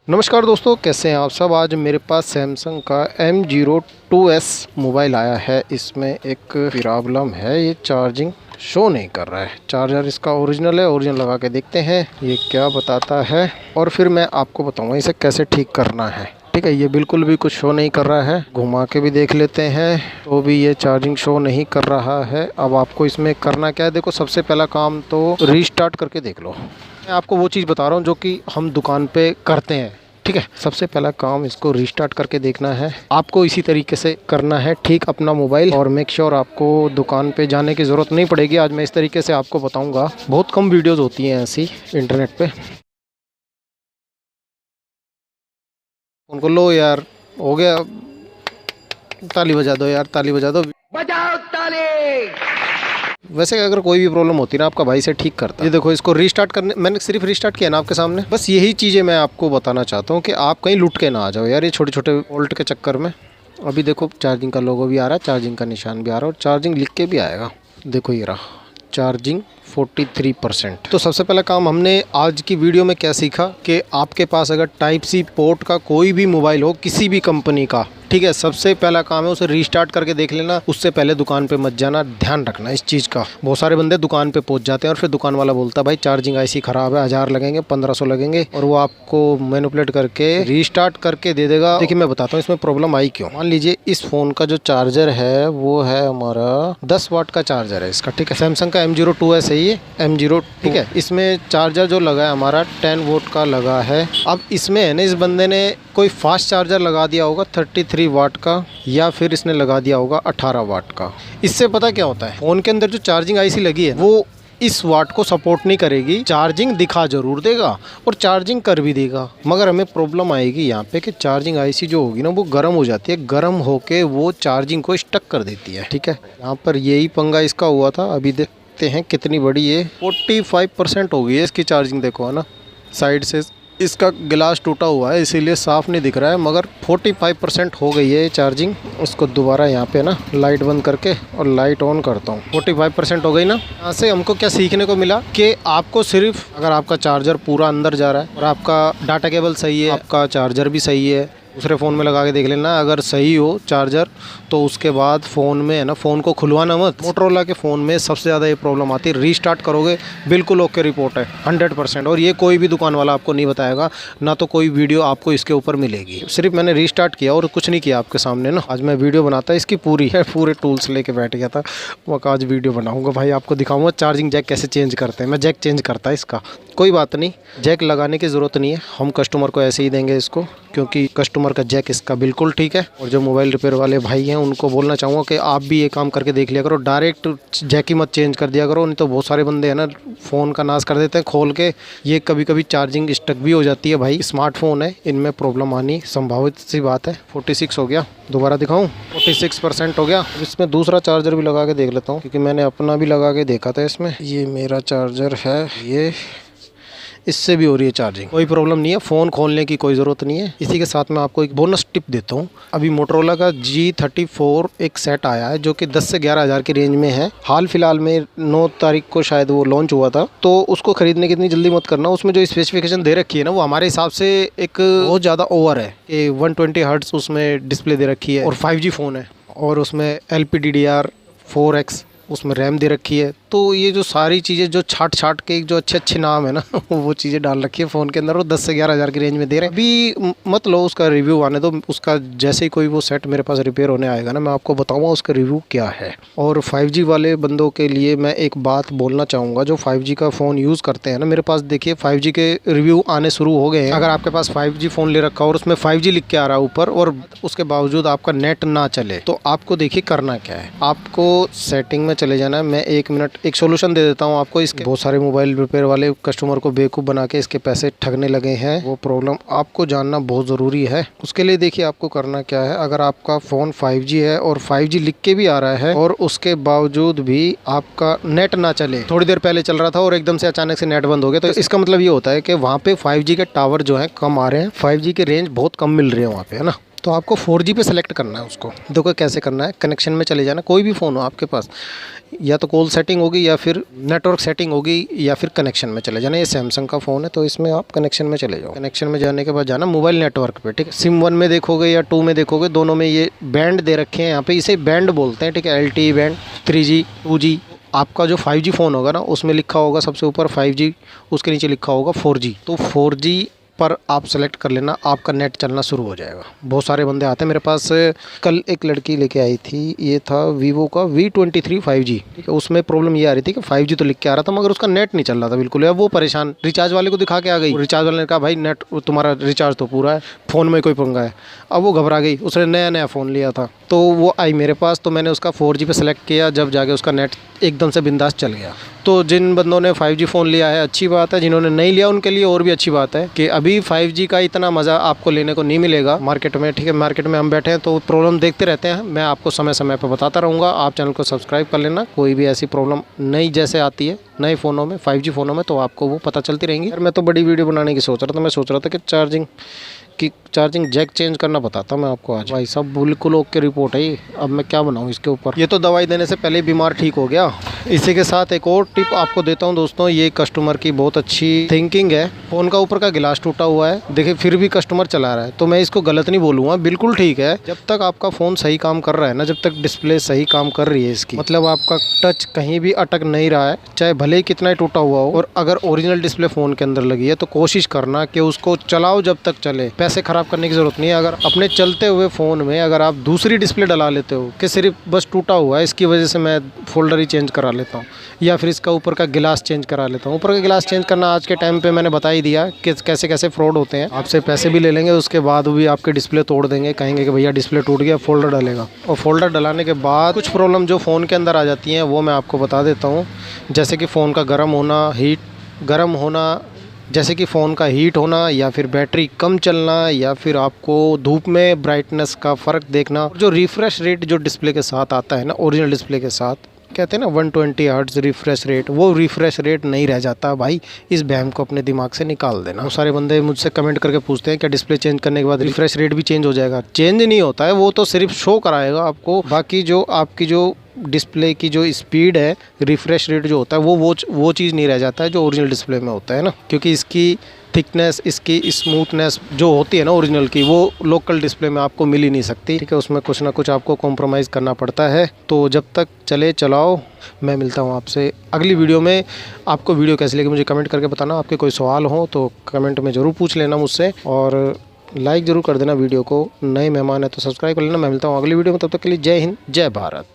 नमस्कार दोस्तों, कैसे हैं आप सब। आज मेरे पास सैमसंग का M02S मोबाइल आया है। इसमें एक प्रॉब्लम है, ये चार्जिंग शो नहीं कर रहा है। चार्जर इसका ओरिजिनल है, ओरिजिनल लगा के देखते हैं ये क्या बताता है और फिर मैं आपको बताऊंगा इसे कैसे ठीक करना है। ठीक है, ये बिल्कुल भी कुछ शो नहीं कर रहा है। घुमा के भी देख लेते हैं तो भी ये चार्जिंग शो नहीं कर रहा है। अब आपको इसमें करना क्या है, देखो सबसे पहला काम तो रीस्टार्ट करके देख लो। मैं आपको वो चीज़ बता रहा हूँ जो कि हम दुकान पे करते हैं। ठीक है, सबसे पहला काम इसको रीस्टार्ट करके देखना है। आपको इसी तरीके से करना है ठीक अपना मोबाइल, और मेक श्योर आपको दुकान पे जाने की ज़रूरत नहीं पड़ेगी। आज मैं इस तरीके से आपको बताऊंगा। बहुत कम वीडियोस होती हैं ऐसी इंटरनेट पे। उनको लो यार, हो गया, ताली बजा दो यार, ताली बजा दो, बजाओ ताली। वैसे अगर कोई भी प्रॉब्लम होती है ना, आपका भाई से ठीक करता है। ये देखो, इसको रीस्टार्ट करने, मैंने सिर्फ रीस्टार्ट किया ना आपके सामने। बस यही चीज़ें मैं आपको बताना चाहता हूँ कि आप कहीं लुट के ना आ जाओ यार, ये छोटे छोटे वोल्ट के चक्कर में। अभी देखो चार्जिंग का लोगो भी आ रहा है, चार्जिंग का निशान भी आ रहा है और चार्जिंग लिख के भी आएगा। देखो ये रहा, चार्जिंग 43%। तो सबसे पहला काम हमने आज की वीडियो में क्या सीखा कि आपके पास अगर टाइप सी पोर्ट का कोई भी मोबाइल हो किसी भी कंपनी का, ठीक है, सबसे पहला काम है उसे रीस्टार्ट करके देख लेना। उससे पहले दुकान पे मत जाना, ध्यान रखना इस चीज़ का। बहुत सारे बंदे दुकान पे पहुंच जाते हैं और फिर दुकान वाला बोलता है भाई चार्जिंग ऐसी ख़राब है, 1000 लगेंगे, 1500 लगेंगे, और वो आपको मैनिपुलेट करके रीस्टार्ट करके दे देगा। देखिए मैं बताता हूँ इसमें प्रॉब्लम आई क्यों। मान लीजिए इस फ़ोन का जो चार्जर है वो है हमारा 10 वाट का चार्जर है इसका। ठीक है, सैमसंग का M02S है ये, M02। ठीक है, इसमें चार्जर जो लगा है हमारा 10 वोल्ट का लगा है। अब इसमें है ना, इस बंदे ने कोई फास्ट चार्जर लगा दिया होगा 33 वाट का, या फिर इसने लगा दिया होगा 18 वाट का। इससे पता क्या होता है, फ़ोन के अंदर जो चार्जिंग आईसी लगी है वो इस वाट को सपोर्ट नहीं करेगी। चार्जिंग दिखा जरूर देगा और चार्जिंग कर भी देगा, मगर हमें प्रॉब्लम आएगी यहाँ पे कि चार्जिंग आईसी जो होगी ना वो गर्म हो जाती है, गर्म होके वो चार्जिंग को स्टक कर देती है। ठीक है, यहाँ पर यही पंगा इसका हुआ था। अभी देखते हैं कितनी बड़ी ये 45% हो गई है इसकी चार्जिंग। देखो है ना, साइड से इसका गिलास टूटा हुआ है इसीलिए साफ नहीं दिख रहा है, मगर 45% हो गई है चार्जिंग। उसको दोबारा यहाँ पे ना लाइट बंद करके और लाइट ऑन करता हूँ। 45% हो गई ना। यहाँ से हमको क्या सीखने को मिला कि आपको सिर्फ अगर आपका चार्जर पूरा अंदर जा रहा है और आपका डाटा केबल सही है, आपका चार्जर भी सही है, दूसरे फ़ोन में लगा के देख लेना। अगर सही हो चार्जर तो उसके बाद फ़ोन में है ना, फ़ोन को खुलवाना मत। मोटरोला के फ़ोन में सबसे ज़्यादा ये प्रॉब्लम आती है। रीस्टार्ट करोगे बिल्कुल ओके रिपोर्ट है 100%, और ये कोई भी दुकान वाला आपको नहीं बताएगा, ना तो कोई वीडियो आपको इसके ऊपर मिलेगी। सिर्फ मैंने रीस्टार्ट किया और कुछ नहीं किया आपके सामने ना। आज मैं वीडियो बनाता इसकी पूरी है, पूरे टूल्स लेके बैठ गया था। वो आज वीडियो बनाऊँगा भाई, आपको दिखाऊँगा चार्जिंग जैक कैसे चेंज करते हैं। मैं जैक चेंज करता है इसका, कोई बात नहीं, जैक लगाने की ज़रूरत नहीं है, हम कस्टमर को ऐसे ही देंगे इसको, क्योंकि कस्टमर का जैक इसका बिल्कुल ठीक है। और जो मोबाइल रिपेयर वाले भाई हैं उनको बोलना चाहूँगा कि आप भी ये काम करके देख लिया करो, डायरेक्ट जैक ही मत चेंज कर दिया करो, नहीं तो बहुत सारे बंदे हैं ना फ़ोन का नाश कर देते हैं खोल के। ये कभी कभी चार्जिंग स्टक भी हो जाती है भाई, स्मार्टफोन है, इनमें प्रॉब्लम आनी संभावित सी बात है। 46 हो गया, दोबारा दिखाऊँ, 46% हो गया। इसमें दूसरा चार्जर भी लगा के देख लेता हूँ, क्योंकि मैंने अपना भी लगा के देखा था इसमें। ये मेरा चार्जर है, ये इससे भी हो रही है चार्जिंग, कोई प्रॉब्लम नहीं है, फ़ोन खोलने की कोई ज़रूरत नहीं है। इसी के साथ मैं आपको एक बोनस टिप देता हूँ। अभी मोटरोला का G34 एक सेट आया है जो कि 10 से 11 हज़ार की रेंज में है। हाल फिलहाल में 9 तारीख को शायद वो लॉन्च हुआ था, तो उसको खरीदने की इतनी जल्दी मत करना। उसमें जो स्पेसिफिकेशन दे रखी है ना वो हमारे हिसाब से एक बहुत ज़्यादा ओवर है कि 120 हर्ट्ज़ उसमें डिस्प्ले दे रखी है और 5G फ़ोन है, और उसमें LPDDR4X उसमें रैम दे रखी है। तो ये जो सारी चीज़ें जो छाट के जो अच्छे अच्छे नाम है ना वो चीज़ें डाल रखी है फ़ोन के अंदर, वो 10 से 11 हज़ार की रेंज में दे रहे हैं। अभी मत लो, उसका रिव्यू आने दो। उसका जैसे ही कोई वो सेट मेरे पास रिपेयर होने आएगा ना, मैं आपको बताऊंगा उसका रिव्यू क्या है। और 5G वाले बंदों के लिए मैं एक बात बोलना चाहूँगा, जो 5G का फ़ोन यूज़ करते हैं ना, मेरे पास देखिए 5G के रिव्यू आने शुरू हो गए हैं। अगर आपके पास 5G फ़ोन ले रखा हो और उसमें 5G लिख के आ रहा है ऊपर, और उसके बावजूद आपका नेट ना चले, तो आपको देखिए करना क्या है। आपको सेटिंग में चले जाना है। मैं 1 मिनट एक सोल्यूशन दे देता हूँ आपको इसके। बहुत सारे मोबाइल रिपेयर वाले कस्टमर को बेवकूफ़ बना के इसके पैसे ठगने लगे हैं, वो प्रॉब्लम आपको जानना बहुत ज़रूरी है। उसके लिए देखिए आपको करना क्या है। अगर आपका फ़ोन 5G है और 5G लिख के भी आ रहा है और उसके बावजूद भी आपका नेट ना चले, थोड़ी देर पहले चल रहा था और एकदम से अचानक से नेट बंद हो गया, तो इसका मतलब ये होता है कि वहाँ पे 5G के टावर जो है कम आ रहे हैं, 5G के रेंज बहुत कम मिल रही है वहाँ पे, है ना। तो आपको 4G पे सेलेक्ट करना है उसको। देखो कैसे करना है, कनेक्शन में चले जाना, कोई भी फ़ोन हो आपके पास, या तो कॉल सेटिंग होगी या फिर नेटवर्क सेटिंग होगी या फिर कनेक्शन में चले जाना। ये सैमसंग का फ़ोन है तो इसमें आप कनेक्शन में चले जाओ। कनेक्शन में जाने के बाद जाना मोबाइल नेटवर्क पे, ठीक है। सिम 1 में देखोगे या 2 में देखोगे, दोनों में ये बैंड दे रखे हैं यहाँ पे, इसे बैंड बोलते हैं, ठीक है। LTE band, 3G 2G। आपका जो 5G फ़ोन होगा ना उसमें लिखा होगा सबसे ऊपर 5G, उसके नीचे लिखा होगा 4G। तो 4G पर आप सेलेक्ट कर लेना, आपका नेट चलना शुरू हो जाएगा। बहुत सारे बंदे आते हैं मेरे पास। कल एक लड़की लेके आई थी, ये था वीवो का V23 5G, ठीक है। उसमें प्रॉब्लम ये आ रही थी कि 5G तो लिख के आ रहा था मगर उसका नेट नहीं चल रहा था बिल्कुल। अब वो परेशान, रिचार्ज वाले को दिखा के आ गई। रिचार्ज वाले ने कहा भाई नेट तुम्हारा रिचार्ज तो पूरा है, फ़ोन में कोई पंगा है। अब वो घबरा गई, उसने नया फ़ोन लिया था तो वो आई मेरे पास, तो मैंने उसका 4G पे सेलेक्ट किया, जब जाके उसका नेट एकदम से बिंदास चल गया। तो जिन बंदों ने 5G फ़ोन लिया है अच्छी बात है, जिन्होंने नहीं लिया उनके लिए और भी अच्छी बात है कि अभी 5G का इतना मज़ा आपको लेने को नहीं मिलेगा मार्केट में, ठीक है। मार्केट में हम बैठे हैं तो प्रॉब्लम देखते रहते हैं, मैं आपको समय समय पर बताता रहूँगा। आप चैनल को सब्सक्राइब कर लेना, कोई भी ऐसी प्रॉब्लम नई जैसे आती है नए फ़ोनों में, 5G फ़ोनों में, तो आपको वो पता चलती रहेंगी। यार मैं तो बड़ी वीडियो बनाने की सोच रहा था, मैं सोच रहा था कि चार्जिंग जैक चेंज करना बताता मैं आपको आज। भाई सब बिल्कुल ओके रिपोर्ट है ये, अब मैं क्या बनाऊँ इसके ऊपर। ये तो दवाई देने से पहले बीमार ठीक हो गया। इसी के साथ एक और टिप आपको देता हूँ दोस्तों, ये कस्टमर की बहुत अच्छी थिंकिंग है। फ़ोन का ऊपर का गिलास टूटा हुआ है, देखिए फिर भी कस्टमर चला रहा है, तो मैं इसको गलत नहीं बोलूँगा, बिल्कुल ठीक है। जब तक आपका फ़ोन सही काम कर रहा है ना, जब तक डिस्प्ले सही काम कर रही है इसकी, मतलब आपका टच कहीं भी अटक नहीं रहा है, चाहे भले ही कितना ही टूटा हुआ हो, और अगर ओरिजिनल डिस्प्ले फ़ोन के अंदर लगी है तो कोशिश करना कि उसको चलाओ जब तक चले। पैसे ख़राब करने की ज़रूरत नहीं है। अगर अपने चलते हुए फ़ोन में अगर आप दूसरी डिस्प्ले डला लेते हो कि सिर्फ बस टूटा हुआ है, इसकी वजह से मैं फ़ोल्डर ही चेंज करा लेता हूँ, या फिर इसका ऊपर का गिलास चेंज करा लेता हूँ। ऊपर का गिलास चेंज करना आज के टाइम पे मैंने बता ही दिया कि कैसे कैसे फ्रॉड होते हैं। आपसे पैसे भी ले लेंगे, उसके बाद भी आपके डिस्प्ले तोड़ देंगे, कहेंगे कि भैया डिस्प्ले टूट गया, फ़ोल्डर डलेगा। और फोल्डर डलाने के बाद कुछ प्रॉब्लम जो फ़ोन के अंदर आ जाती हैं वो मैं आपको बता देता हूँ, जैसे कि फ़ोन का गर्म होना, जैसे कि फ़ोन का हीट होना, या फिर बैटरी कम चलना, या फिर आपको धूप में ब्राइटनेस का फ़र्क देखना। जो रिफ़्रेश रेट जो डिस्प्ले के साथ आता है ना, ओरिजिनल डिस्प्ले के साथ, कहते हैं ना 120 हर्ट्ज़ रिफ़्रेश रेट, वो रिफ़्रेश रेट नहीं रह जाता भाई। इस वहम को अपने दिमाग से निकाल देना। बहुत सारे बंदे मुझसे कमेंट करके पूछते हैं कि डिस्प्ले चेंज करने के बाद रिफ़्रेश रेट भी चेंज हो जाएगा। चेंज नहीं होता है, वो तो सिर्फ शो कराएगा आपको, बाकी जो आपकी जो डिस्प्ले की जो स्पीड है, रिफ़्रेश रेट जो होता है वो चीज़ नहीं रह जाता है जो ओरिजिनल डिस्प्ले में होता है ना, क्योंकि इसकी थिकनेस, इसकी स्मूथनेस जो होती है ना ओरिजिनल की, वो लोकल डिस्प्ले में आपको मिल ही नहीं सकती, ठीक है। उसमें कुछ ना कुछ आपको कॉम्प्रोमाइज़ करना पड़ता है। तो जब तक चले चलाओ। मैं मिलता हूँ आपसे अगली वीडियो में। आपको वीडियो कैसी लगी मुझे कमेंट करके बताना। आपके कोई सवाल हो तो कमेंट में ज़रूर पूछ लेना मुझसे, और लाइक ज़रूर कर देना वीडियो को। नए मेहमान है तो सब्सक्राइब कर लेना। मैं मिलता हूँ अगली वीडियो में, तब तक के लिए जय हिंद, जय भारत।